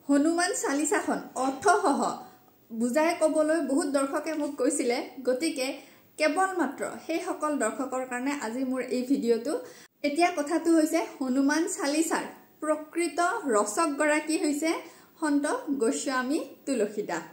হনুমান চালিসাখন অৰ্থসহ বুজাই ক'বলৈ বহুত দৰ্শকে মোক কৈছিলে গতিকে কেৱল মাত্ৰ সেই সকল দৰ্শকৰ কাৰণে আজি মোৰ এই ভিডিঅটো এতিয়া কথাটো হৈছে হনুমান চালিসাৰ প্ৰকৃত ৰচক গৰাকী হৈছে সন্ত গোস্বামী তুলসীদাস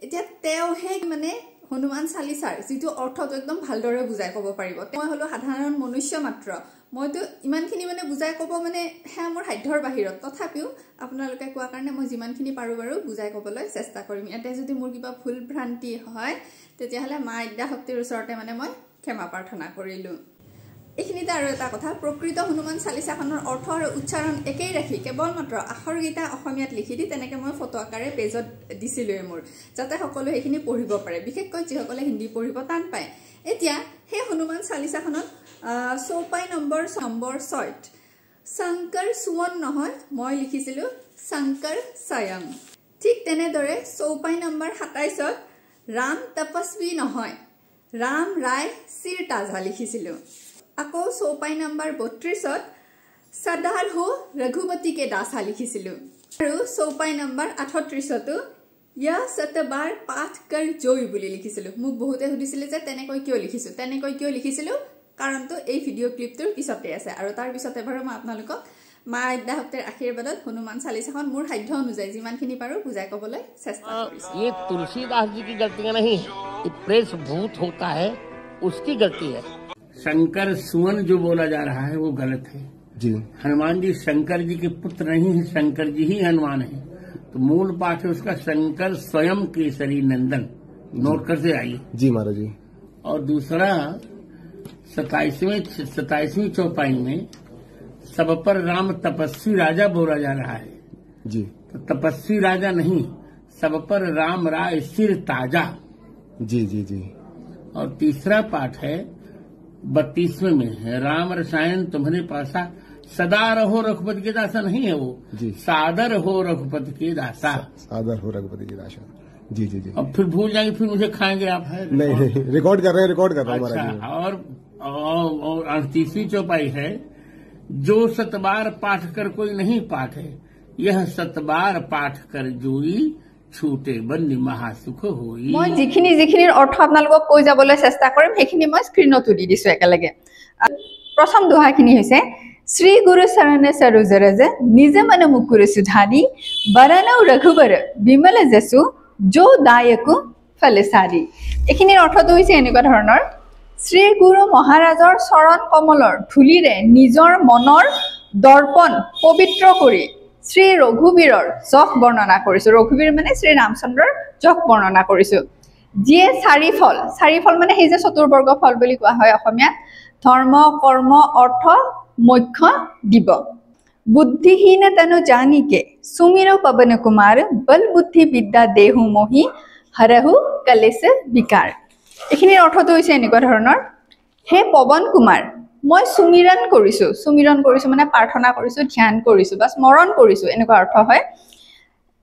এতিয়া তেওঁহে মানে হনুমান চালিসাৰ যেটো অৰ্থটো একদম ভালদৰে বুজাই ক'ব পাৰিব মই হলো সাধাৰণ মনুষ্য মাত্ৰ মইতো ইমানখিনি মানে বুজাই ক'ব মানে হে মোৰ সাধ্যৰ বাহিৰত তথাপিও আপোনালোকে কোৱা কাৰণে মই যিমানখিনি পাৰো বাৰু বুজাই ক'বলৈ চেষ্টা কৰিম এতে যদি মোৰ কিবা ভুল ভ্ৰান্তি হয় তেতিয়াহলে মা আদ্যা শক্তিৰ ওচৰতে মানে মই ক্ষমা প্ৰাৰ্থনা কৰিলো এইখিনিতে আৰু এটা কথা প্ৰকৃত হনুমান চালিসাখনৰ অৰ্থ আৰু উচ্চাৰণ একেই ৰাখি কেৱল মাত্ৰ আখৰগীতা অসমীয়াত লিখি দি তেনেকে মই ফটো আকাৰে পেজত দিছিলো মোৰ যাতে সকলো এইখিনি পঢ়িব পাৰে বিশেষকৈ যিসকলে হিন্দী পঢ়িব টান পায় এতিয়া হে হনুমান চালিসাখনত চৌপাই নম্বৰ 6 শংকৰ সুৱন নহয় মই লিখিছিলো শংকৰ স্বয়ং ঠিক তেনেদৰে চৌপাই নম্বৰ 27 ৰাম তপস্বী নহয় ৰাম ৰায় সিৰ তাজা লিখিছিলো আকৌ চৌপাই নম্বৰ 32 সদাৰ হো ৰঘুপতি কে দাসা লিখিছিলো আৰু চৌপাই নম্বৰ 38 তো ইয়া সতবাৰ পাঠ কৰ জয় বুলি লিখিছিলো মোক বহুতে সুধিছিলে যে তেনেকৈ কিয় লিখিছিলো কাৰণটো এই ভিডিও ক্লিপটোৰ পিছতে আছে আৰু তাৰ পিছতে বাৰু মই আপোনালোকক মা আদ্যা শক্তিৰ আশীৰ্বাদত হনুমান চালিসাখন মোৰ সাধ্য অনুযায়ী যিমানখিনি পাৰো বুজাই ক'বলৈ চেষ্টা কৰিছো ये तुलसीदास जी की गलतियां नहीं ये प्रेस भूत होता है उसकी गलती है शंकर सुवन जो बोला जा रहा है वो गलत है जी हनुमान जी शंकर जी के पुत्र नहीं है शंकर जी ही हनुमान है तो मूल पाठ है उसका शंकर स्वयं केसरी नंदन नोट करते आइए जी महाराज जी और दूसरा 27वीं चौपाई में सब पर राम तपस्वी राजा बोला जा रहा है जी तो तपस्वी राजा नहीं सब पर राम राय सिर ताजा जी जी जी और तीसरा पाठ है 32वें में है राम रसायन तुम्हारे पासा सदा रहो रघुपति के दासा नहीं है वो जी सादर हो रघुपति के दासा सादर हो रघुपति की दासा जी जी जी अब फिर भूल जाएंगे फिर मुझे खाएंगे आप है नहीं रिकॉर्ड कर रहे हैं अच्छा और 38वीं चौपाई है जो सतबार पाठ कर कोई नहीं पाठ है यह सतबार पाठ कर जोई छूटे बन्नी महासुख होई মই যিখিনিৰ অৰ্থ আপোনালোকক কৈ যাবলৈ চেষ্টা কৰিম সেইখিনি মই স্ক্ৰিনত দি দিছো একেলগে প্ৰথম দোহাখিনি হৈছে শ্ৰী গুৰু চৰণে সৰোজ ৰজ নিজ মন মুকুৰ সুধাৰি বৰনৌ ৰঘুবৰ বিমল জসু जो দায়কু ফলসাৰি এইখিনিৰ অৰ্থটো হৈছে এনেকুৱা ধৰণৰ শ্ৰী গুৰু মহাৰাজৰ চৰণ কমলৰ ধুলিৰে নিজৰ মনৰ দৰ্পণ পবিত্ৰ কৰি শ্ৰী ৰঘুবীৰৰ যশ বৰ্ণনা কৰিছো ৰঘুবীৰ মানে শ্ৰী ৰামচন্দ্ৰৰ যশ বৰ্ণনা কৰিছো যিয়ে চাৰি ফল মানে সেই যে চতুৰ্বৰ্গ ফল বুলি কোৱা হয় অসমীয়াত ধৰ্ম কৰ্ম অৰ্থ মোক্ষ দিব বুদ্ধিহীন তনু জানিকে সুমিৰো পৱন কুমাৰ বল বুদ্ধি বিদ্যা দেহু মোহি হৰহু কলেশ বিকাৰ এইখিনিৰ অৰ্থটো হৈছে এনেকুৱা ধৰণৰ হে পৱন কুমাৰ মই সুমিৰণ কৰিছো মানে প্ৰাৰ্থনা কৰিছো ধ্যান কৰিছো বা স্মৰণ কৰিছো এনেকুৱা অৰ্থ হয়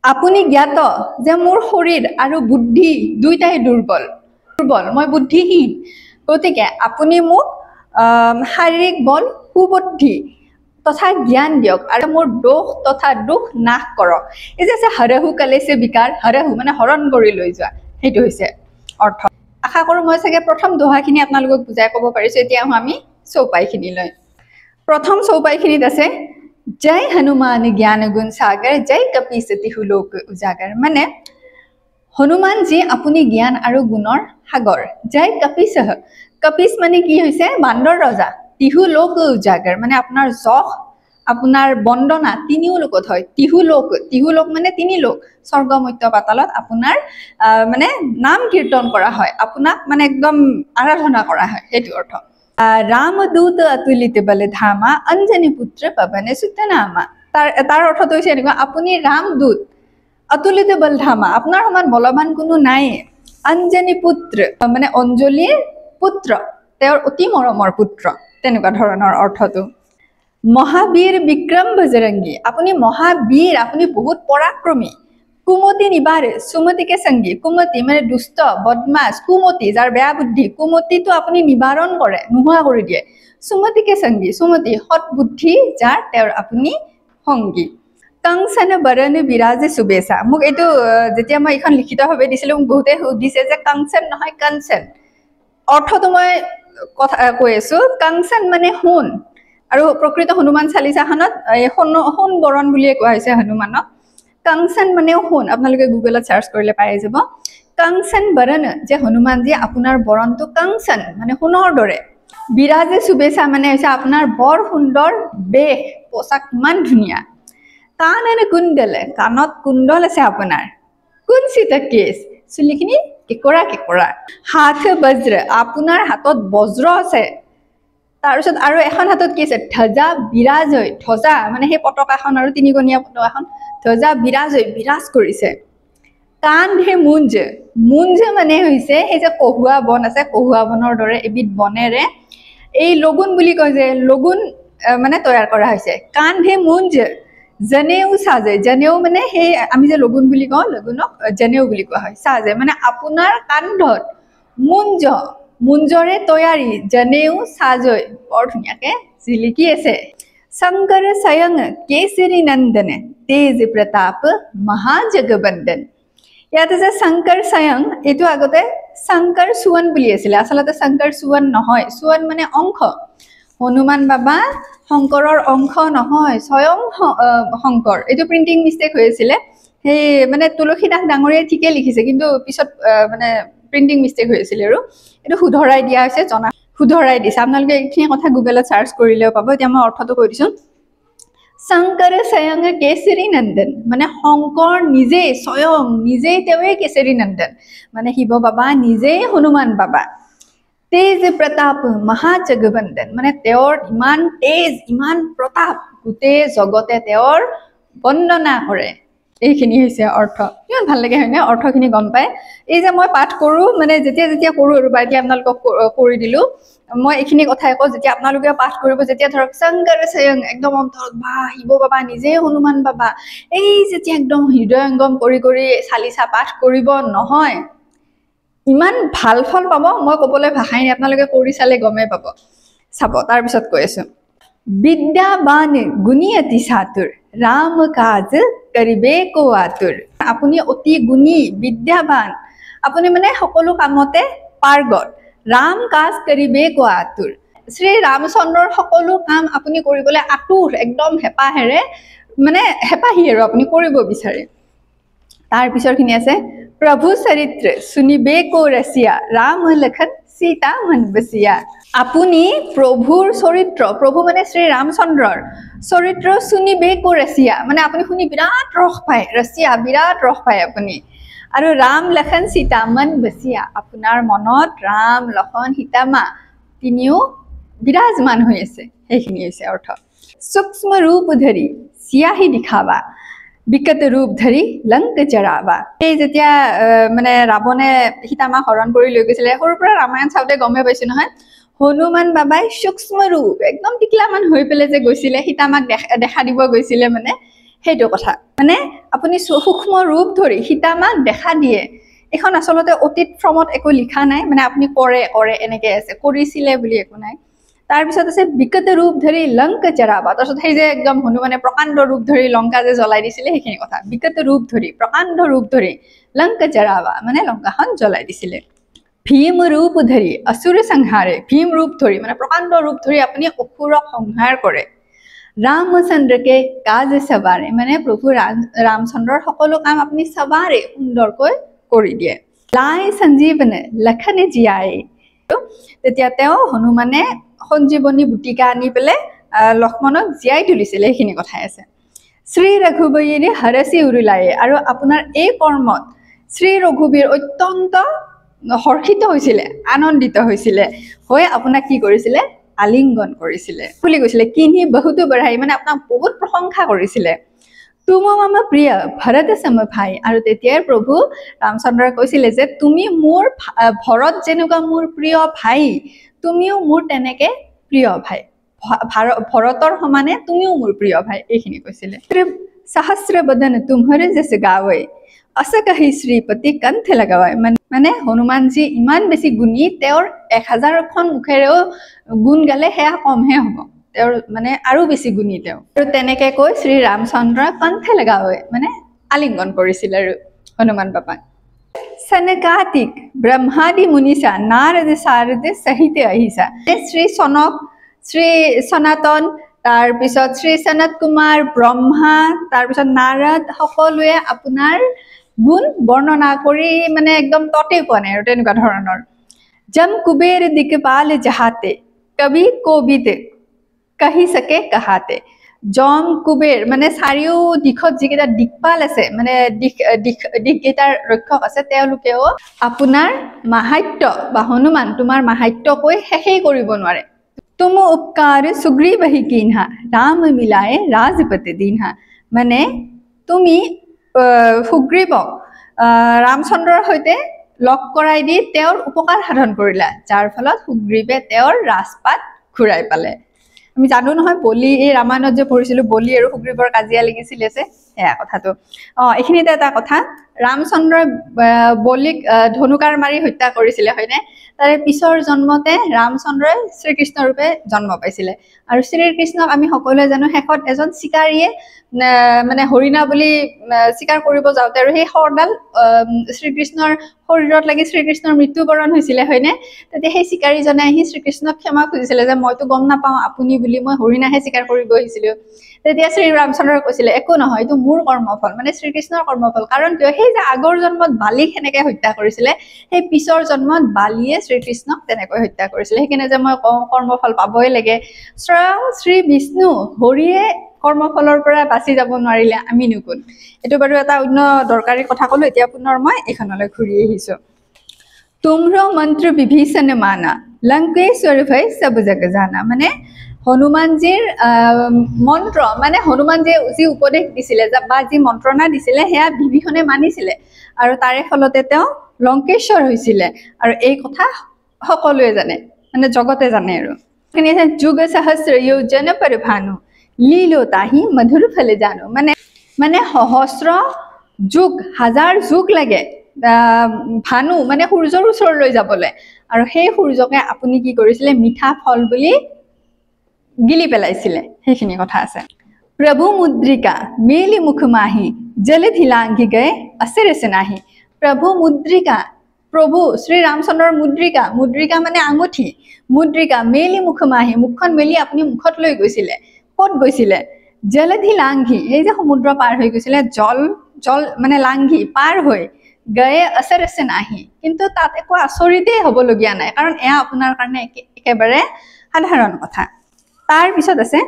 আপুনি জ্ঞাত যে মোৰ শৰীৰ আৰু বুদ্ধি দুইটাই দুৰ্বল মই বুদ্ধিহীন গতিকে আপুনি মোক শাৰীৰিক বল সুবুদ্ধি তথা জ্ঞান দিয়ক আৰু মোৰ দোষ তথা দুখ নাশ কৰক এই যে হৰহু কলেশে বিকাৰ হৰহু মানে হৰণ কৰি লৈ যোৱা সেইটো হৈছে অৰ্থ আশা কৰো মই চাগে প্ৰথম দোহাখিনি আপোনালোকক বুজাই ক'ব পাৰিছো এতিয়া আমি চৌপাইখিনি লৈ প্ৰথম চৌপাইখিনিত আছে জয় হনুমান জ্ঞান গুণ সাগৰ জয় কপি সতিহু লোক উজাগৰ মানে হনুমান জি আপুনি জ্ঞান আৰু গুণৰ সাগৰ জয় কপিসহ কপিস মানে কি হৈছে বান্দৰ ৰজা তিহু লোক উজাগৰ মানে আপোনাৰ যশ আপোনাৰ বন্দনা তিনিও লোকত হয় তিহু লোক মানে তিনি লোক স্বৰ্গ মৰ্ত্য পাতালত আপোনাৰ মানে নাম কীৰ্তন কৰা হয় আপোনাক মানে একদম আৰাধনা কৰা হয় সেইটো অৰ্থ रामदूत अतुलित बल धामा अंजनी पुत्र पवने सुतनामा तार अर्थটো হৈছে এনেকুৱা আপুনি ৰামদূত अतुलित बल धामा আপোনাৰ সমান বলৱান কোনো নাই अंजनी पुत्र মানে অঞ্জলিৰ পুত্ৰ তেওঁৰ অতি মৰমৰ পুত্ৰ তেনেকুৱা ধৰণৰ অৰ্থটো মহাবীৰ বিক্ৰম বজৰংগী আপুনি মহাবীৰ আপুনি বহুত পৰাক্ৰমী কুমতি নিবাৰে সুমতিকে সঙ্গী কুমতি মানে দুষ্ট বদমাস কুমতি যাৰ বেয়া বুদ্ধি কুমতিটো আপুনি নিবাৰণ কৰে নোহোৱা কৰি দিয়ে সুমতিকে সঙ্গী সুমতি সৎ বুদ্ধি যাৰ তেওঁৰ আপুনি সঙ্গী कंसन बरन बिराजे सुबेसा मुक एतु जेतिया मैं इखन लिखितভাৱে দিছিল মোক বহুতে সুধিছে যে कंसन নহয় कंसन অৰ্থটো মই কথা কৈ আছো कंसन মানে হুন আৰু প্ৰকৃত হনুমান চালিসাখনত হুন বৰণ বুলিয়ে কোৱা হৈছে হনুমানক कंसन মানে হুন আপোনালোকে গুগলত সাৰ্চ কৰিলে পাই যাব कंसन बरन जे हनुमान जी আপোনাৰ বৰণটো कंसन মানে হুনৰ দৰে বিৰাজে সুবেসা মানে হৈছে আপোনাৰ বৰ সুন্দৰ বেশ পোছাক মান ধুনিয়া কাননে কুণ্ডলে কানত কুণ্ডল আছে আপোনাৰ কুঞ্চিত কেছ চুলিখিনি কেকৰা হাত বজ্ৰ আপোনাৰ হাতত বজ্ৰ আছে তাৰপিছত আৰু এখন হাতত কি আছে ধ্বজা বিৰাজ হৈ ধ্বজা মানে সেই পতাকাখন আৰু তিনিকণীয়া পতাকাখন ধ্বজা বিৰাজ কৰিছে কান্ধে মুঞ্জ মানে হৈছে এই যে কহুৱা বন আছে কহুৱা বনৰ দৰে এবিধ বনেৰে এই লগুন বুলি কয় যে লগুন মানে তৈয়াৰ কৰা হৈছে কান্ধে মুঞ্জ জনেউ সাজে জনেউ মানে হে আমি যে লগুন বুলি কওঁ লগুনক জনেউ বুলি কোৱা হয় সাজে মানে আপোনাৰ কান্ধত মুঞ্জৰে তৈয়াৰী জনেউ সাজয় বৰ ধুনীয়াকে জিলিকি আছে শংকৰ স্বয়ং কেশৰী নন্দন তেজ প্ৰতাপ মহাজগবন্দন ইয়াতে যে শংকৰ স্বয়ং এটো আগতে শংকৰ সুৱন বুলি আছিল আসলতে শংকৰ সুৱন নহয় সুৱন মানে অংশ হনুমান বাবা শংকৰৰ অংশ নহয় স্বয়ং শংকৰ এটো প্ৰিন্টিং মিস্টেক হৈছিল হে মানে তুলসীদাস ডাঙৰীয়া ঠিকে লিখিছে কিন্তু পিছত মানে প্ৰিন্টিং মিস্টেক হৈছিল আৰু এটো শুধৰাই দিয়া হৈছে জনা শুধৰাই দিছে আপোনালোকে এইখিনি কথা গুগলত সাৰ্চ কৰিলেও পাব এতিয়া মই অৰ্থটো কৈ দিছো শংকৰ স্বয়ং কেশৰী নন্দন মানে শংকৰ নিজে স্বয়ং নিজে তেৱে কেশৰী নন্দন মানে শিৱ বাবা নিজে হনুমান বাবা তেজ প্ৰতাপ মহাজগবন্দন মানে তেওঁৰ ইমান তেজ ইমান প্ৰতাপ গুটে জগতে তেওঁৰ বন্দনা কৰে এইখিনি হৈছে অৰ্থ কিমান ভাল লাগে হয়নে অৰ্থখিনি গম পায় এই যে মই পাঠ কৰো মানে যেতিয়া কৰো আৰু বাকি আপোনালোকক কৰি দিলো মই এইখিনি কথাই কওঁ যেতিয়া আপোনালোকে পাঠ কৰিব যেতিয়া ধৰক শংকৰ স্বয়ং একদম অন্তৰত বা শিৱ বাবা নিজে হনুমান বাবা এই যেতিয়া একদম হৃদয়ঙ্গম কৰি চালিসা পাঠ কৰিব নহয় ইমান ভাল ফল পাব মই কবলৈ ভাষাই নাই আপোনালোকে কৰি চালে গমে পাব চাব তাৰ পিছত কৈ আছো বিদ্যাবান গুণী অতি চাতুৰ ৰাম কাজ কৰিবে কো আতুৰ আপুনি অতি গুণী বিদ্যাবান আপুনি মানে সকলো কামতে পাৰ্গত ৰাম কাজ কৰিবে কো আতুৰ শ্ৰী ৰামচন্দ্ৰৰ সকলো কাম আপুনি কৰিবলৈ আতুৰ একদম হেপাহেৰে মানে হেপাহি আৰু আপুনি কৰিব বিচাৰে তাৰ পিছৰখিনি আছে प्रभु चरित्र सुनिबे को रसिया राम लखन सीता मन बसिया आपुनी प्रभुर चरित्र प्रभु माने श्री रामचंद्रर चरित्र सुनिबे को रसिया माने आपुनी शुनि बिराट रस पाए रसिया बिराट रस पाए आपुनी आरो राम लखन सीता मन बसिया आपुनार मनत राम लखन सीता मा तिनिও বিরাজমান হৈ আছে এইখিনি হৈছে অৰ্থ सूक्ष्म रूप धरि सियाही दिखावा বিকট ৰূপ ধৰি লংক জৰাবা এই যেতিয়া মানে ৰাৱণে সীতামা হৰণ কৰি লৈ গৈছিল সৰুৰ পৰা ৰামায়ণ চাওতে গমে পাইছো নহয় হনুমান বাবাই সূক্ষ্ম ৰূপ একদম টিকলামান হৈ পেলে যে গৈছিল সীতামাক দেখা দিব গৈছিল মানে হেটো কথা মানে আপুনি সূক্ষ্ম ৰূপ ধৰি সীতামাক দেখা দিয়ে এখন আসলতে অতীত ফ্ৰমত একো লিখা নাই মানে আপুনি কৰে এনেকে আছে কৰিছিলে বুলি একো নাই তাৰ পিছত আছে বিকট ৰূপ ধৰি লংক জৰাবা তাৰছত সেই যে একদম হনুমানে প্ৰকাণ্ড ৰূপ ধৰি লংকা যে জ্বলাই দিছিলে সেইখিনি কথা বিকট ৰূপ ধৰি প্ৰকাণ্ড ৰূপ ধৰি লংক জৰাবা মানে লংকাখন জ্বলাই দিছিলে ভীম ৰূপ ধৰি অসুৰ সংহাৰে ভীম ৰূপ ধৰি মানে প্ৰকাণ্ড ৰূপ ধৰি আপুনি অসুৰক সংহাৰ কৰে ৰামচন্দ্ৰকে কাজ সবাৰে মানে প্ৰভু ৰামচন্দ্ৰৰ সকলো কাম আপুনি সবাৰে সুন্দৰকৈ কৰি দিয়ে লাই সঞ্জীৱন লখন জিয়াই তেতিয়া তেওঁ হনুমানে সঞ্জীৱনী বুটিকা আনি পেলে লক্ষ্মণক জিয়াই তুলিছিল এইখিনি কথাই আছে শ্ৰী ৰঘুবীৰে হৰসি উৰুলায়ে আৰু আপোনাৰ এই কৰ্মত শ্ৰী ৰঘুবীৰ অত্যন্ত হৰ্ষিত হৈছিল আনন্দিত হৈছিল হৈ আপোনাক কি কৰিছিল আলিঙ্গন কৰিছিল বুলি কৈছিল কিনি বহুতো বঢ়াই মানে আপোনাক বহুত প্ৰশংসা কৰিছিল তুম মম প্ৰিয় ভৰত সম ভাই আৰু তেতিয়াই প্ৰভু ৰামচন্দ্ৰই কৈছিল যে তুমি মোৰ ভৰত যেনেকুৱা মোৰ প্ৰিয় ভাই তুমিও মোৰ তেনেকে প্ৰিয় ভাই ভৰতৰ সমানে তুমিও মোৰ প্ৰিয় ভাই এইখিনি কৈছিল সহস্ৰ বদন তুমহৰে জেস গাৱে अस कहि श्रीपति कंठ लगावाय माने हनुमान जी इमान बेसी गुणी तेर 1000 मुखेरेও गुण गाले हेया कम हे हबो তেওঁৰ মানে আৰু বেছি গুণী তেওঁ আৰু তেনেকে কৈ শ্ৰী ৰামচন্দ্ৰ কণ্ঠে লগাৱে মানে আলিংগন কৰিছিল আৰু হনুমান বাবাক सनकातिक ब्रह्मादि मुनिसा नारद सारद सहित अहिसा श्री सनक श्री सनातन तार पिছত श्री सनत कुमार ब्रह्मा तार पिছত नारद সকলোৱে আপোনাৰ গুণ বৰ্ণনা কৰি মানে একদম ততে কোৱা নাই আৰু তেনেকুৱা ধৰণৰ जम कुबेर दिक्पाल जहाते कभी कोबित कहि सके कहाते जम कुबेर মানে চাৰিও দিশত যিকেইটা দিকপাল আছে মানে দিককেইটাৰ ৰক্ষক আছে তেওঁলোকেও আপোনাৰ মাহাত্য বা হনুমান তোমাৰ মাহাত্য কৈ শেষেই কৰিব নোৱাৰে तुम उपकार सुग्रीव ही कीन्हा राम मिलाए राजपति दीन्हा মানে তুমি সুগ্ৰীৱক ৰামচন্দ্ৰৰ সৈতে লগ কৰাই দি তেওঁৰ উপকাৰ সাধন কৰিলা যাৰ ফলত সুগ্ৰীৱে তেওঁৰ ৰাজপাট ঘূৰাই পালে আমি জানো নহয় বলি এই ৰামায়ণত যে পঢ়িছিলো বলি আৰু সুগ্ৰীৱৰ কাজিয়া লাগিছিল আছে এয়া কথাটো এখিনিতে এটা কথা ৰামচন্দ্ৰ বলিক ধনুকাৰ মাৰি হত্যা কৰিছিল হয়নে তাৰে পিছৰ জন্মতে ৰামচন্দ্ৰই শ্ৰীকৃষ্ণ ৰূপে জন্ম পাইছিলে আৰু শ্ৰীকৃষ্ণক আমি সকলোৱে জানো হেকত এজন শিকাৰীয়ে মানে হৰিণা বুলি শিকাৰ কৰিব যাওঁতে আৰু সেই হৰডাল শ্ৰীকৃষ্ণৰ শৰীৰত লাগি শ্ৰীকৃষ্ণৰ মৃত্যুবৰণ হৈছিল হয়নে তেতিয়া সেই শিকাৰীজনে আহি শ্ৰীকৃষ্ণক ক্ষমা খুজিছিল যে মইতো গম নাপাওঁ আপুনি বুলি মই হৰিণাহে শিকাৰ কৰিব আহিছিলো তেতিয়া শ্ৰী ৰামচন্দ্ৰই কৈছিল একো নহয় এইটো মোৰ কৰ্মফল মানে শ্ৰীকৃষ্ণৰ কৰ্মফল কাৰণ সেই যে আগৰ জন্মত বালিক হেনেকে হত্যা কৰিছিল সেই পিছৰ জন্মত বালিয়ে শ্ৰীকৃষ্ণক তেনেকৈ হত্যা কৰিছিল সেইকাৰণে যে মই কৰ্মফল পাবই লাগে স্বয়ং শ্ৰী বিষ্ণু হৰিয়ে কৰ্মফলৰ পৰা বাছি যাব নোৱাৰিলে আমি নুকুন এটো বাৰু এটা অন্য দৰকাৰী কথা কলো এতিয়া পুনৰ মই এখনলৈ ঘূৰি আহিছো तुम्रो मंत्र विभीषण माना लंकेश्वर भय सब जग जाना মানে হনুমানজীৰ মন্ত্ৰ মানে হনুমানজীয়ে যি উপদেশ দিছিলে বা যি মন্ত্ৰণা দিছিলে হেয়া বিভীষণে মানিছিলে আৰু তাৰে ফলতে তেওঁ লংকেশ্বৰ হৈছিলে আৰু এই কথা সকলোৱে জানে মানে জগতে জানে আৰু কিনে যুগ সহস্ৰ যোজন पर भानु লীলো তাহি মধুৰ ফলে জানো মানে সহস্ৰ যুগ হাজাৰ যুগ লাগে ভানু মানে সূৰ্যৰ ওচৰলৈ যাবলৈ আৰু সেই সূৰ্যকে আপুনি কি কৰিছিলে মিঠা ফল বুলি গিলি পেলাইছিলে সেইখিনি কথা আছে प्रभु मुद्रिका मेली मुख माही जलधि लांघि गए असरस नाही प्रभु मुद्रिका प्रभु श्री रामचंद्रर मुद्रिका মানে আঙুঠি मुद्रिका मेली मुख माही মুখখন মেলি আপুনি মুখত লৈ গৈছিলে কত গৈছিলে জলধি লাংঘি এই যে সমুদ্ৰ পাৰ হৈ গৈছিলে জল মানে লাংঘি পাৰ হৈ গয়ে असरस नाही কিন্তু তাত একো আচৰিতে হবলগীয়া নাই কাৰণ এয়া আপোনাৰ কাৰণে একেবাৰে সাধাৰণ কথা तार पिছত আছে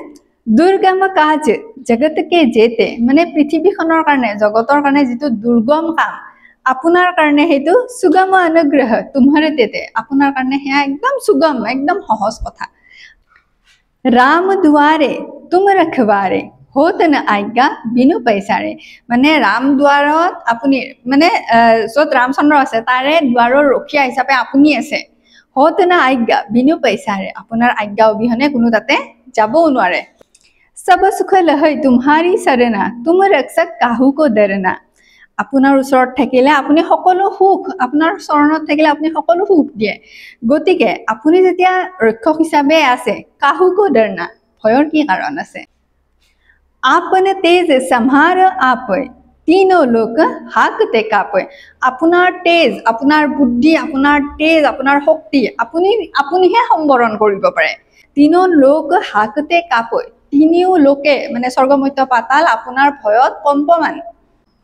दुर्गम काज जगत के जेते माने पृथ्वीखনৰ কাৰণে জগতৰ কাৰণে যেটো দুৰ্গম কাম আপোনাৰ কাৰণে হেতু সুগম অনুগ্ৰহ तुम्हारे तेते আপোনাৰ কাৰণে হেয়া একদম সুগম একদম সহজ কথা राम दुआरे तुम रखवारे होत न आज्ञा बिनु पैसारे माने राम दुआৰত আপুনি মানে যত ৰামচন্দ্ৰ আছে তাৰে দুৱাৰৰ ৰখিয়া হিচাপে আপুনি আছে होत न आज्ञा बिनु पैसारे আপোনাৰ आज्ञा অবিহনে কোনো তাতে যাবও নোৱাৰে सब सुख लहै तुम्हारी सरना तुम रक्षक काहू को डरना আপোনাৰ ওচৰত থাকিলে আপুনি সকলো সুখ আপোনাৰ চৰণত থাকিলে আপুনি সকলো সুখ দিয়ে গতিকে আপুনি যেতিয়া ৰক্ষক হিচাপে আছে কাহু কো ডৰনা ভয়ৰ কি কাৰণ আছে आपने तेज संहार आप तीनों लोक हाकते कापे আপোনাৰ তেজ আপোনাৰ বুদ্ধি আপোনাৰ তেজ আপোনাৰ শক্তি আপুনিহে সম্বৰণ কৰিব পাৰে तीनों लोक हाकते कापे তিনিও লোকে মানে স্বৰ্গমত্য পাতাল আপোনাৰ ভয়ত কম্পমান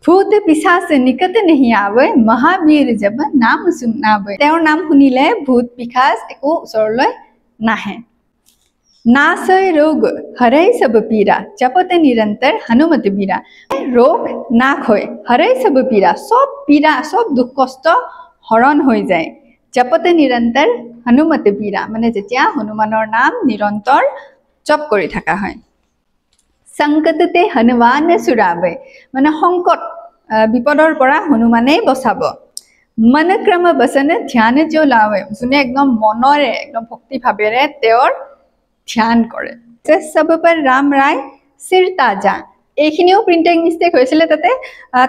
ভূত পিশাচ নিকট नहीं आवे महावीर जब नाम सुनावे তেওঁৰ নাম শুনিলে ভূত পিশাচ একো ওচৰলৈ নাহে नासय रोग हरै सब पीरा जपत निरंतर हनुमत बीरा रोग नाश হয় हरै सब पीरा सब दुख कष्ट हरण হৈ যায় जपत निरंतर हनुमत बीरा মানে যেতিয়া হনুমানৰ নাম নিৰন্তৰ জপ কৰি থাকা হয় সংকটতে হনুমান সুৰাবে মানে সংকট বিপদৰ পৰা হনুমানে বচাব मन क्रम बसन ध्यान जो लावे যোনে একদম মনৰে একদম ভক্তি ভাবেৰে তেওঁৰ ध्यान करे सब पर राम राय सिर ताजा এইখিনিও প্ৰিণ্টিং মিষ্টেক হৈছিলে তাতে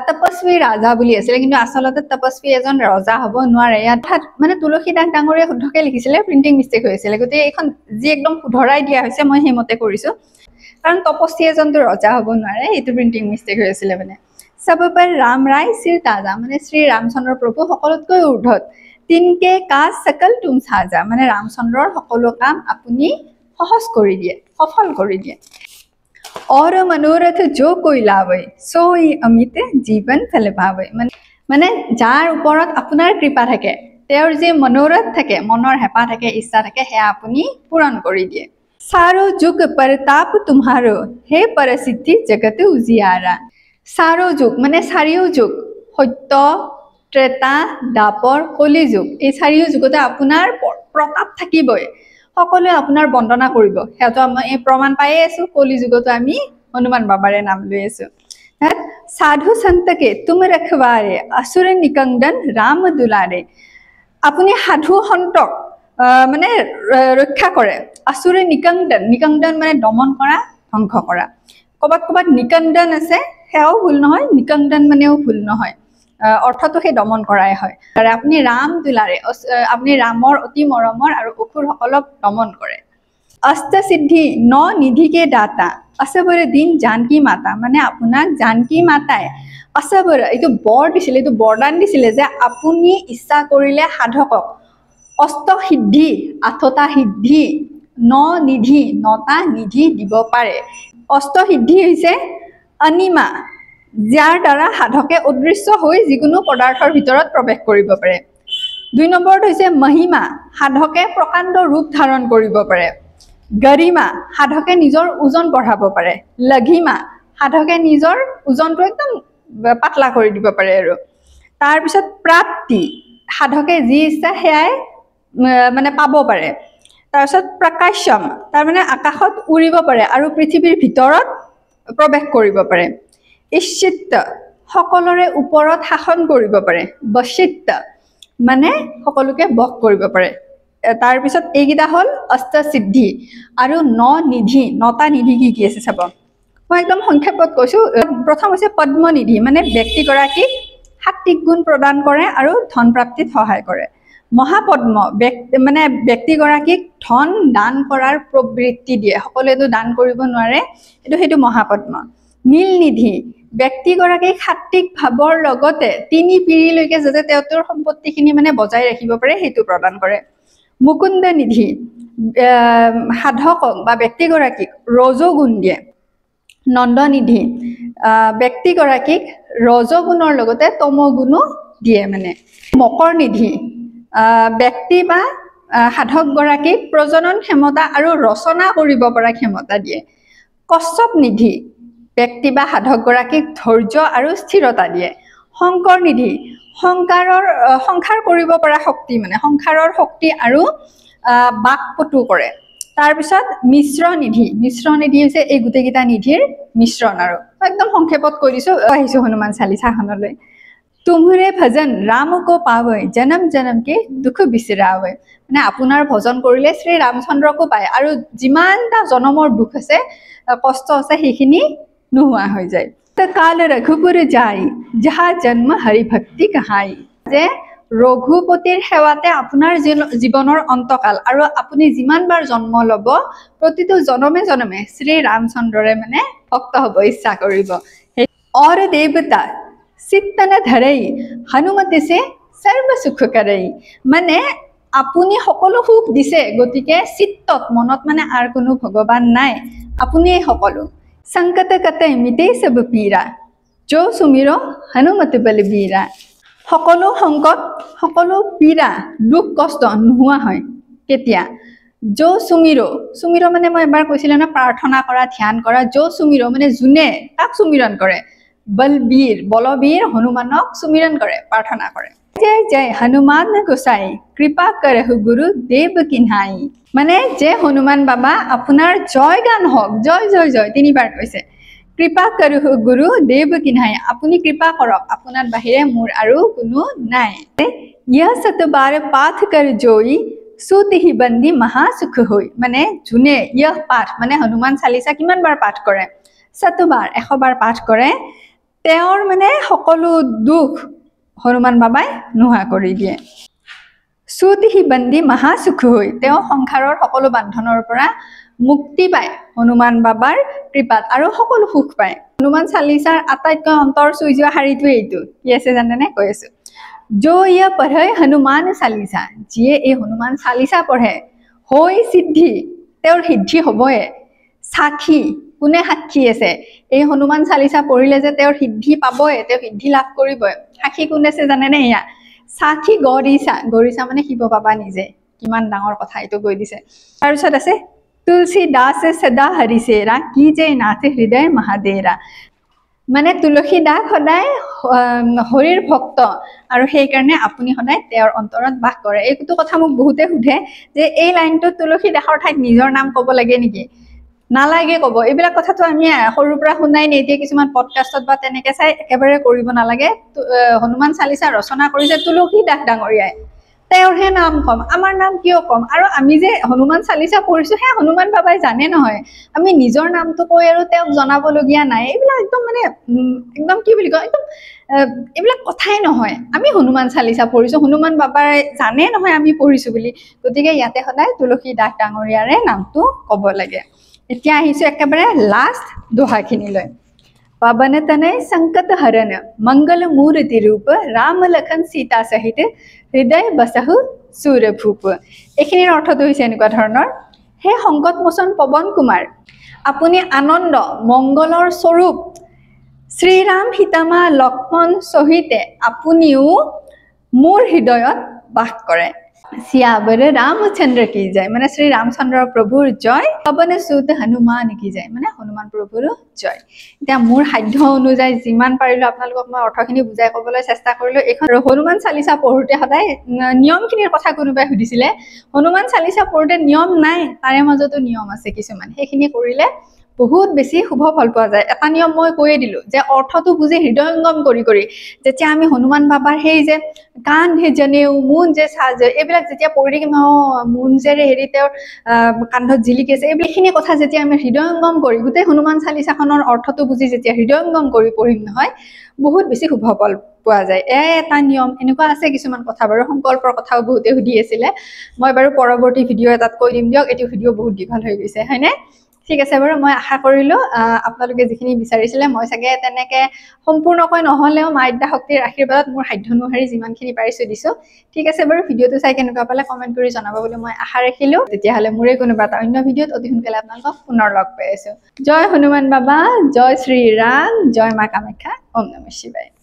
তপস্বী ৰাজা বুলি আছিলে কিন্তু আচলতে তপস্বী এজন ৰজা হ'ব নোৱাৰে ইয়াত মানে তুলসী দাস ডাঙৰীয়া শুদ্ধকে লিখিছিলে প্ৰিণ্টিং মিষ্টেক হৈছিলে গতিকে এইখন যি একদম শুধৰাই দিয়া হৈছে মই সেইমতে কৰিছো কাৰণ তপস্বী এজনটো ৰজা হ'ব নোৱাৰে এইটো প্ৰিণ্টিং মিষ্টেক হৈছিলে মানে सब पर राम राय सिर ताजा माने श्री रामचंद्र प्रभु সকলোতকৈ ঊৰ্ধত তিনকে কাজ सकल तुम साजा माने रामचंद्रर সকলো কাম আপুনি সহজ কৰি দিয়ে সফল কৰি দিয়ে और मनोरथ जो कोई लावे सोई अमित जीवन फल पावे माने যাৰ ওপৰত আপোনাৰ কৃপা থাকে তেওঁৰ যে মনোৰথ থাকে মনৰ হেপা থাকে ইচ্ছা থাকে হে আপুনি পূৰণ কৰি দিয়ে सारो जुग परताप तुम्हारो हे परसिद्धि जगत उजियारा सारो जुग माने चारिও যুগ সত্য ত্ৰেতা দাপৰ কলি যুগ এই চাৰিও যুগতে আপোনাৰ প্ৰতাপ থাকিবই সকলোৱে আপোনাৰ বন্দনা কৰিব হেতো আমি প্ৰমাণ পাই আছো কলি যুগতো আমি হনুমান বাবাৰে নাম লৈ আছো साधु संत के तुम रखवारे असुर निकंदन राम दुलारे আপুনি সাধু সন্তক মানে ৰক্ষা কৰে असुर निकंदन निकंदन মানে দমন কৰা ধ্বংস কৰা কবাত কবাত নিকন্দন আছে হেও ভুল নহয় নিকন্দন মানেও ভুল নহয় অৰ্থটো হে দমন কৰাই হয় আৰু আপুনি ৰাম দুলাৰে আপুনি ৰামৰ অতি মৰমৰ আৰু অসুৰ সকলক দমন কৰে অষ্ট সিদ্ধি ন নিধিকে দাতা असबर दिन जानकी माता माने आपनाक जानकी माताय असबर एतु बर दिसिले एतु बरदान दिसिले जे आपुनी इच्छा करिले साधকক अष्ट सिद्धि आठटा सिद्धि न निधि नटा निधि দিব পাৰে अष्ट सिद्धि হৈছে অনিমা যাৰ দ্বাৰা সাধকে অদৃশ্য হৈ যিকোনো পদাৰ্থৰ ভিতৰত প্ৰৱেশ কৰিব পাৰে দুই নম্বৰত হৈছে মহিমা সাধকে প্ৰকাণ্ড ৰূপ ধাৰণ কৰিব পাৰে गरिमा সাধকে নিজৰ ওজন বঢ়াব পাৰে লঘিমা সাধকে নিজৰ ওজনটো একদম পাতলা কৰি দিব পাৰে আৰু তাৰ পিছত প্ৰাপ্তি সাধকে যি ইচ্ছা হেয়াই মানে পাব পাৰে তাৰ পিছত প্ৰকাশম তাৰ মানে আকাশত উৰিব পাৰে আৰু পৃথিৱীৰ ভিতৰত প্ৰৱেশ কৰিব পাৰে ইচ্ছিত সকলৰে ওপৰত শাসন কৰিব পাৰে বশিত মানে সকলোকে বশ কৰিব পাৰে তাৰ পিছত এইগিটা হল অষ্ট সিদ্ধি আৰু ন নিধি নটা নিধি কি আছে চাব মই একদম সংক্ষেপত কৈছো প্ৰথম হৈছে পদ্মনিধি মানে ব্যক্তি গৰাকী সাত্বিক গুণ প্ৰদান কৰে আৰু ধন প্ৰাপ্তিত সহায় কৰে মহাপদ্ম মানে ব্যক্তি গৰাকীক ধন দান কৰাৰ প্ৰবৃত্তি দিয়ে সকলোৱেতো দান কৰিব নোৱাৰে সেইটো মহাপদ্ম নীলনিধি ব্যক্তি গৰাকীক সাত্বিক ভাৱৰ লগতে তিনি পিঢ়িলৈকে যাতে তেওঁৰ সম্পত্তিখিনি মানে বজাই ৰাখিব পাৰে সেইটো প্ৰদান কৰে মুকুন্দ নিধি সাধকক বা ব্যক্তি গৰাকীক ৰজগুণ দিয়ে নন্দনিধি ব্যক্তি গৰাকীক ৰজগুণৰ লগতে তমগুণো দিয়ে মানে মকৰ নিধি ব্যক্তি বা সাধক গৰাকীক প্ৰজনন ক্ষমতা আৰু ৰচনা কৰিব পৰা ক্ষমতা দিয়ে কশ্যপ নিধি ব্যক্তি বা সাধক গৰাকীক ধৈৰ্য আৰু স্থিৰতা দিয়ে শংকৰ নিধি সংখাৰ কৰিব পৰা শক্তি মানে সংখাৰৰ শক্তি আৰু বাকপটু কৰে তাৰ পিছত মিশ্ৰ নিধি হৈছে এই গুটেগিটা নিধিৰ মিশ্ৰণ আৰু একদম সংক্ষেপত কৈ দিছো আহিছো হনুমান চালিসা খনলৈ तुम्हारे भजन राम को पावे जन्म जन्म के दुख बिसरावे মানে আপোনাৰ ভজন কৰিলে শ্ৰী ৰামচন্দ্ৰকো পায় আৰু যিমানটা জনমৰ দুখ আছে কষ্ট আছে সেইখিনি নোহোৱা হৈ যায় কাল ৰঘুপুৰ যাই যাহা জন্ম হৰি ভক্তি কহাই যে ৰঘুপতিৰ সেৱাতে আপোনাৰ জীৱনৰ অন্তকাল আৰু আপুনি যিমানবাৰ জন্ম লব প্ৰতিটো জনমে জনমে শ্ৰী ৰামচন্দ্ৰৰে মানে ভক্ত হ'ব ইচ্ছা কৰিব और देवता চিত্তন ধৰই হনুমতে সে সৰ্ব সুখ কৰই মানে আপুনি সকলো সুখ দিছে গতিকে চিত্তত মনত মানে আৰ কোনো ভগৱান নাই আপুনি সকলো সংকট কতে মিটে সব পীৰা जो सुमिरो हनुमत बलबीरा সকলো সংকট সকলো পীড়া দুখ কষ্ট নোহোৱা হয় কেতিয়া जो सुमिरो মানে মই এবাৰ কৈছিল না প্ৰাৰ্থনা কৰা ধ্যান কৰা जो सुमिरो মানে জুনে তাক সুমিৰণ কৰে বলবীৰ হনুমানক সুমিৰণ কৰে প্ৰাৰ্থনা কৰে जय जय हनुमान गोसाई कृपा करहु गुरु देव किन्हाई মানে যে হনুমান বাবা আপোনাৰ জয় গান হওক জয় জয় জয় তিনিবাৰ কৈছে कृपा करहु गुरु देव किन्हाई আপুনি কৃপা কৰক আপোনাৰ বাহিৰে মোৰ আৰু কোনো নাই यह सत बार पाठ कर जोई सुत ही बंदी महा सुख होई মানে জুনে यह पाठ মানে হনুমান চালিসা কিমান বাৰ পাঠ কৰে শতবাৰ 100 বাৰ পাঠ কৰে তেওঁৰ মানে সকলো দুখ হনুমান বাবাই নোহোৱা কৰি দিয়ে সুতিহি বন্দী মহাসুখ হৈ তেওঁ সংসাৰৰ সকলো বান্ধনৰ পৰা মুক্তি পায় হনুমান বাবাৰ কৃপাত আৰু সকলো সুখ পায় হনুমান চালিচাৰ আটাইতকৈ অন্তৰ চুই যোৱা শাৰীটো এইটো কি আছে জানেনে কৈ আছো जो ये पढ़े हनुमान चालीसा जिए ए हनुमान चालीसा पढ़े होय सिद्धि तेर सिद्धि हबए साक्षी कोने साक्षी আছে এই হনুমান চালিসা পঢ়িলে যে তেৰ সিদ্ধি পাবয়ে তেৰ সিদ্ধি লাভ কৰিবয়ে সাক্ষী কোন আছে জানেনে ইয়া সাক্ষী গৰিসা মানে শিৱ বাবা নিজে কিমান ডাঙৰ কথা এটো কৈ দিছে তাৰ পিছত আছে তুলসী দাস সদা হৰিসেৰা কি যে নাথ হৃদয় মহাদেৰা মানে তুলসী দাস সদায় হৰিৰ ভক্ত আৰু সেই কাৰণে আপুনি সদায় তেওঁৰ অন্তৰত বাস কৰে এইটো কথা মোক বহুতে সুধে যে এই লাইনটো তুলসী দাসৰ ঠাইত নিজৰ নাম ক'ব লাগে নেকি নালাগে ক'ব এইবিলাক কথাটো আমি সৰুৰ পৰা শুনাই নাই এতিয়া কিছুমান পডকাষ্টত বা তেনেকে চাই একেবাৰে কৰিব নালাগে হনুমান চালিসা ৰচনা কৰিছে তুলসী দাস ডাঙৰীয়াই তেওঁৰহে নাম কম আমাৰ নাম কিয় কম আৰু আমি যে হনুমান চালিসা পঢ়িছো হে হনুমান বাবাই জানে নহয় আমি নিজৰ নামটো কৈ আৰু তেওঁক জনাবলগীয়া নাই এইবিলাক একদম মানে একদম কি বুলি কয় একদম এইবিলাক কথাই নহয় আমি হনুমান চালিসা পঢ়িছো হনুমান বাবাই জানে নহয় আমি পঢ়িছো বুলি গতিকে ইয়াতে সদায় তুলসী দাস ডাঙৰীয়াৰে নামটো ক'ব লাগে এতিয়া আহিছো একেবাৰে লাষ্ট দোহাখিনিলৈ पवन तनय संकट हरण मंगल मूर्ति रूप राम लखन सीता सहित हृदय बसहु सूरभूप এখিনিৰ অৰ্থটো হৈছে এনেকুৱা ধৰণৰ হে সংকট মোচন পৱন কুমাৰ আপুনি আনন্দ মংগলৰ স্বৰূপ শ্ৰীৰাম সীতামা লক্ষ্মণ সহিতে আপুনিও মোৰ হৃদয়ত বাস কৰে सियावर रामचंद्र की जय माने श्री रामचंद्र प्रभुर जय पवन सुत हनुमान की जय माने हनुमान प्रभुर जय এতিয়া মোৰ সাধ্য অনুযায়ী যিমান পাৰিলো আপোনালোকক মই অৰ্থখিনি বুজাই ক'বলৈ চেষ্টা কৰিলো এখন হনুমান চালিসা পঢ়োতে সদায় নিয়মখিনিৰ কথা কোনোবাই সুধিছিলে হনুমান চালিসা পঢ়োতে নিয়ম নাই তাৰে মাজতো নিয়ম আছে কিছুমান সেইখিনি কৰিলে বহুত বেছি শুভ ফল পোৱা যায় এটা নিয়ম মই কৈয়ে দিলো যে অৰ্থটো বুজি হৃদয়ঙ্গম কৰি যেতিয়া আমি হনুমান বাবাৰ হেই যে কান হে জনেউ মুন যে সাজ এইবিলাক যেতিয়া পঢ়ি কিম মুন জেৰে হেৰি তেওঁৰ কান্ধত জিলিকেছে এইবিলাখিনি কথা যেতিয়া আমি হৃদয়ঙ্গম কৰি গুতে হনুমান চালিসাখনৰ অৰ্থটো বুজি যেতিয়া হৃদয়ঙ্গম কৰি পঢ়িম নহয় বহুত বেছি শুভ ফল পোৱা যায় এটা নিয়ম এনেকুৱা আছে কিছুমান কথা বাৰু সংকল্পৰ কথাও বহুতে সুধি আছিল মই বাৰু পৰৱৰ্তী ভিডিও এটাত কৈ দিম দিয়ক এটি ভিডিও বহুত দীঘল হৈ গৈছে হয়নে ঠিক আছে বাৰু মই আশা কৰিলো আপোনালোকে যিখিনি বিচাৰিছিলে মই চাগে তেনেকে সম্পূৰ্ণকৈ নহলেও মাইদ্যা শক্তিৰ আশীৰ্বাদত মোৰ সাধ্য অনুসাৰি যিমানখিনি পাৰিছো দিছো ঠিক আছে বাৰু ভিডিওটো চাই কেনেকুৱা পালে কমেন্ট কৰি জনাব বুলি মই আশা ৰাখিলো তেতিয়াহলে মোৰে কোনোবা এটা অন্য ভিডিওত অতি সোনকালে আপোনালোকক পুনৰ লগ পাই আছো জয় হনুমান বাবা জয় শ্ৰী ৰাম জয় মা কামাখ্যা ওম নমঃ শিৱায়